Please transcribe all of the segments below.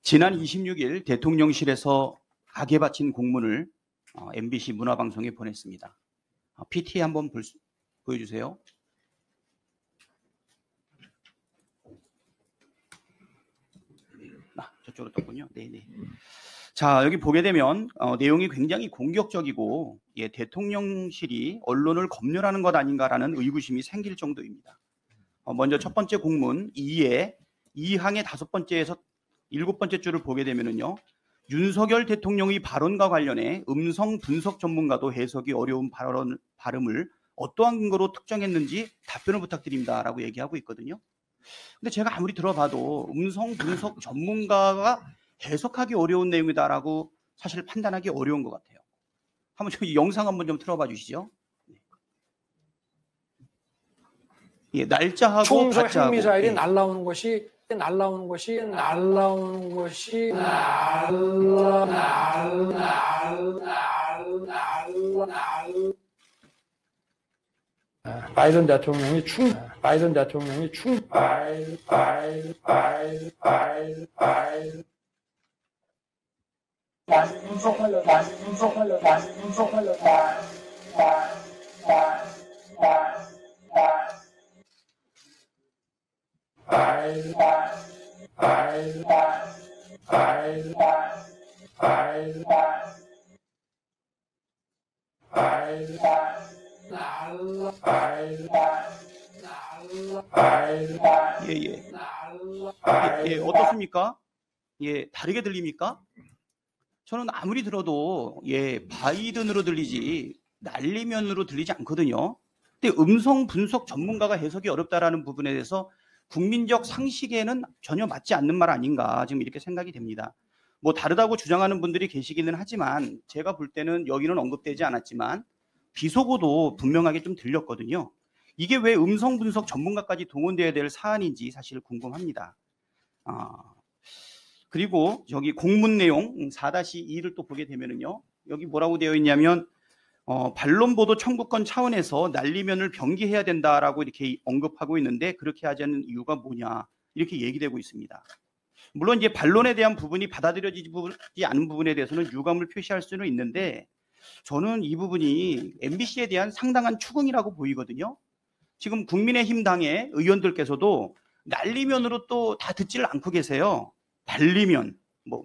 지난 26일 대통령실에서 악에 바친 공문을 MBC 문화방송에 보냈습니다. PTA 한번 보여주세요. 저쪽으로 떴군요. 네네. 자, 여기 보게 되면 내용이 굉장히 공격적이고 대통령실이 언론을 검열하는 것 아닌가라는 의구심이 생길 정도입니다. 먼저 첫 번째 공문 2항의 5번째에서 7번째 줄을 보게 되면은요. 윤석열 대통령의 발언과 관련해 음성 분석 전문가도 해석이 어려운 발음을 어떠한 근거로 특정했는지 답변을 부탁드립니다라고 얘기하고 있거든요. 근데 제가 아무리 들어봐도 음성 분석 전문가가 해석하기 어려운 내용이다라고 사실 판단하기 어려운 것 같아요. 한번 이 영상 한번 좀 틀어봐 주시죠. 예, 날짜하고 총소 가짜하고 핵미사일이 예. 날라오는 것이 바이든 대통령이 예, 어떻습니까? 예, 다르게 들립니까? 저는 아무리 들어도 바이든으로 들리지 날리면으로 들리지 않거든요. 근데 음성 분석 전문가가 해석이 어렵다라는 부분에 대해서 국민적 상식에는 전혀 맞지 않는 말 아닌가 지금 이렇게 생각이 됩니다. 뭐 다르다고 주장하는 분들이 계시기는 하지만 제가 볼 때는 여기는 언급되지 않았지만 비속어도 분명하게 좀 들렸거든요. 이게 왜 음성 분석 전문가까지 동원돼야 될 사안인지 사실 궁금합니다. 그리고 여기 공문 내용 4-2를 또 보게 되면은요. 여기 뭐라고 되어 있냐면 반론 보도 청구권 차원에서 날리면을 병기해야 된다라고 이렇게 언급하고 있는데 그렇게 하지 않는 이유가 뭐냐 이렇게 얘기되고 있습니다. 물론 이제 반론에 대한 부분이 받아들여지지 않은 부분에 대해서는 유감을 표시할 수는 있는데 저는 이 부분이 MBC에 대한 상당한 추궁이라고 보이거든요. 지금 국민의힘 당의 의원들께서도 날리면으로 또 다 듣지를 않고 계세요. 발리면,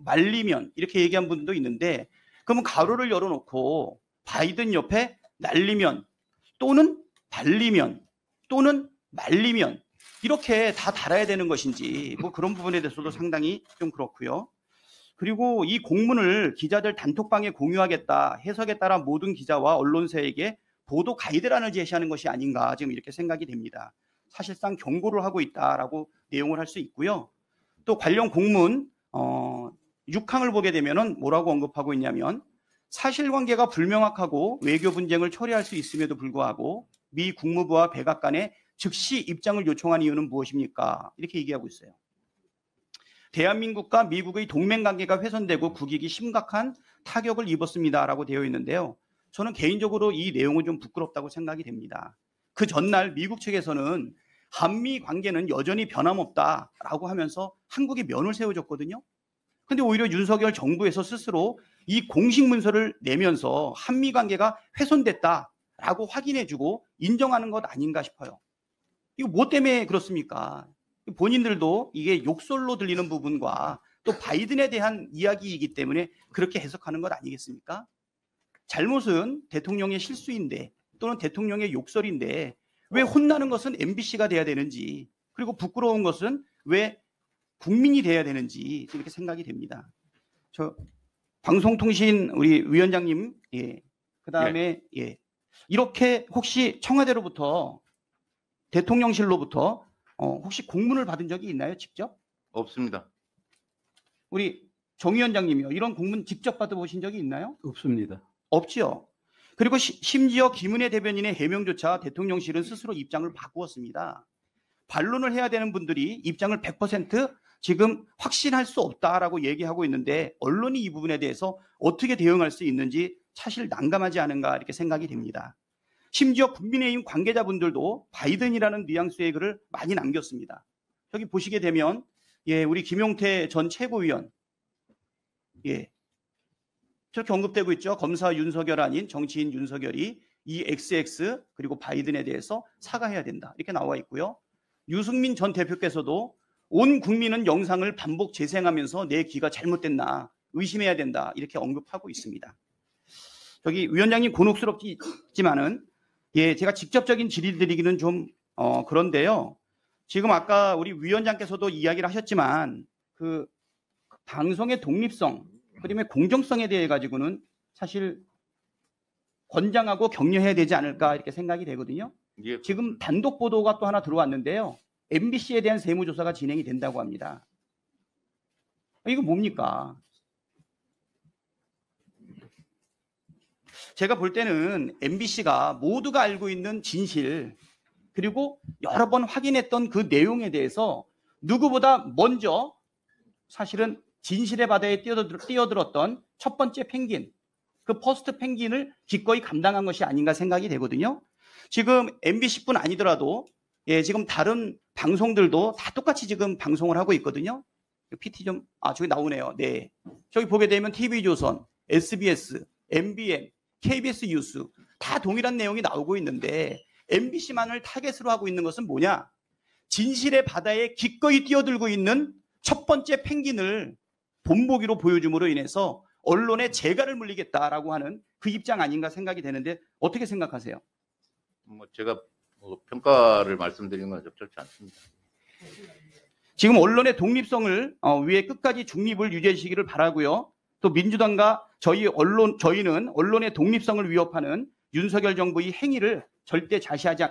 말리면 이렇게 얘기한 분도 있는데 그러면 가로를 열어놓고 바이든 옆에 날리면 또는 발리면 또는 말리면 이렇게 다 달아야 되는 것인지 뭐 그런 부분에 대해서도 상당히 좀 그렇고요. 그리고 이 공문을 기자들 단톡방에 공유하겠다. 해석에 따라 모든 기자와 언론사에게 보도 가이드라인을 제시하는 것이 아닌가 지금 이렇게 생각이 됩니다. 사실상 경고를 하고 있다라고 내용을 할 수 있고요. 또 관련 공문 6항을 보게 되면은 뭐라고 언급하고 있냐면 사실관계가 불명확하고 외교 분쟁을 처리할 수 있음에도 불구하고 미 국무부와 백악관에 즉시 입장을 요청한 이유는 무엇입니까? 이렇게 얘기하고 있어요. 대한민국과 미국의 동맹관계가 훼손되고 국익이 심각한 타격을 입었습니다라고 되어 있는데요. 저는 개인적으로 이 내용은 좀 부끄럽다고 생각이 됩니다. 그 전날 미국 측에서는 한미 관계는 여전히 변함없다라고 하면서 한국이 면을 세워줬거든요. 근데 오히려 윤석열 정부에서 스스로 이 공식 문서를 내면서 한미 관계가 훼손됐다라고 확인해주고 인정하는 것 아닌가 싶어요. 이거 뭐 때문에 그렇습니까? 본인들도 이게 욕설로 들리는 부분과 또 바이든에 대한 이야기이기 때문에 그렇게 해석하는 것 아니겠습니까? 잘못은 대통령의 실수인데 또는 대통령의 욕설인데 왜 혼나는 것은 MBC가 돼야 되는지 그리고 부끄러운 것은 왜 국민이 돼야 되는지 이렇게 생각이 됩니다. 저 방송통신 우리 위원장님 그다음에 이렇게 혹시 청와대로부터 대통령실로부터 혹시 공문을 받은 적이 있나요? 직접? 없습니다. 우리 정 위원장님이요. 이런 공문 직접 받아보신 적이 있나요? 없습니다. 없지요. 그리고 심지어 김은혜 대변인의 해명조차 대통령실은 스스로 입장을 바꾸었습니다. 반론을 해야 되는 분들이 입장을 100% 지금 확신할 수 없다라고 얘기하고 있는데 언론이 이 부분에 대해서 어떻게 대응할 수 있는지 사실 난감하지 않은가 이렇게 생각이 됩니다. 심지어 국민의힘 관계자분들도 바이든이라는 뉘앙스의 글을 많이 남겼습니다. 여기 보시게 되면 우리 김용태 전 최고위원 예. 저렇게 언급되고 있죠. 검사 윤석열 아닌 정치인 윤석열이 이 XX 그리고 바이든에 대해서 사과해야 된다. 이렇게 나와 있고요. 유승민 전 대표께서도 온 국민은 영상을 반복 재생하면서 내 귀가 잘못됐나 의심해야 된다. 이렇게 언급하고 있습니다. 저기 위원장님 곤혹스럽지만은 예, 제가 직접적인 질의 드리기는 좀 그런데요. 지금 아까 우리 위원장께서도 이야기를 하셨지만 그 방송의 독립성, 그다음에 공정성에 대해 가지고는 사실 권장하고 격려해야 되지 않을까 이렇게 생각이 되거든요. 예. 지금 단독 보도가 또 하나 들어왔는데요. MBC에 대한 세무조사가 진행이 된다고 합니다. 이거 뭡니까? 제가 볼 때는 MBC가 모두가 알고 있는 진실 그리고 여러 번 확인했던 그 내용에 대해서 누구보다 먼저 사실은 진실의 바다에 뛰어들었던 첫 번째 펭귄, 그 퍼스트 펭귄을 기꺼이 감당한 것이 아닌가 생각이 되거든요. 지금 MBC뿐 아니더라도 예, 지금 다른 방송들도 다 똑같이 지금 방송을 하고 있거든요. PT 좀, 저기 나오네요. 네. 저기 보게 되면 TV조선, SBS, MBN, KBS 뉴스 다 동일한 내용이 나오고 있는데 MBC만을 타겟으로 하고 있는 것은 뭐냐? 진실의 바다에 기꺼이 뛰어들고 있는 첫 번째 펭귄을 본보기로 보여줌으로 인해서 언론에 재갈을 물리겠다라고 하는 그 입장 아닌가 생각이 되는데 어떻게 생각하세요? 제가 평가를 말씀드리는 건 적절치 않습니다. 지금 언론의 독립성을 위해 끝까지 중립을 유지하시기를 바라고요. 또 민주당과 저희는 언론의 독립성을 위협하는 윤석열 정부의 행위를 절대 자시하지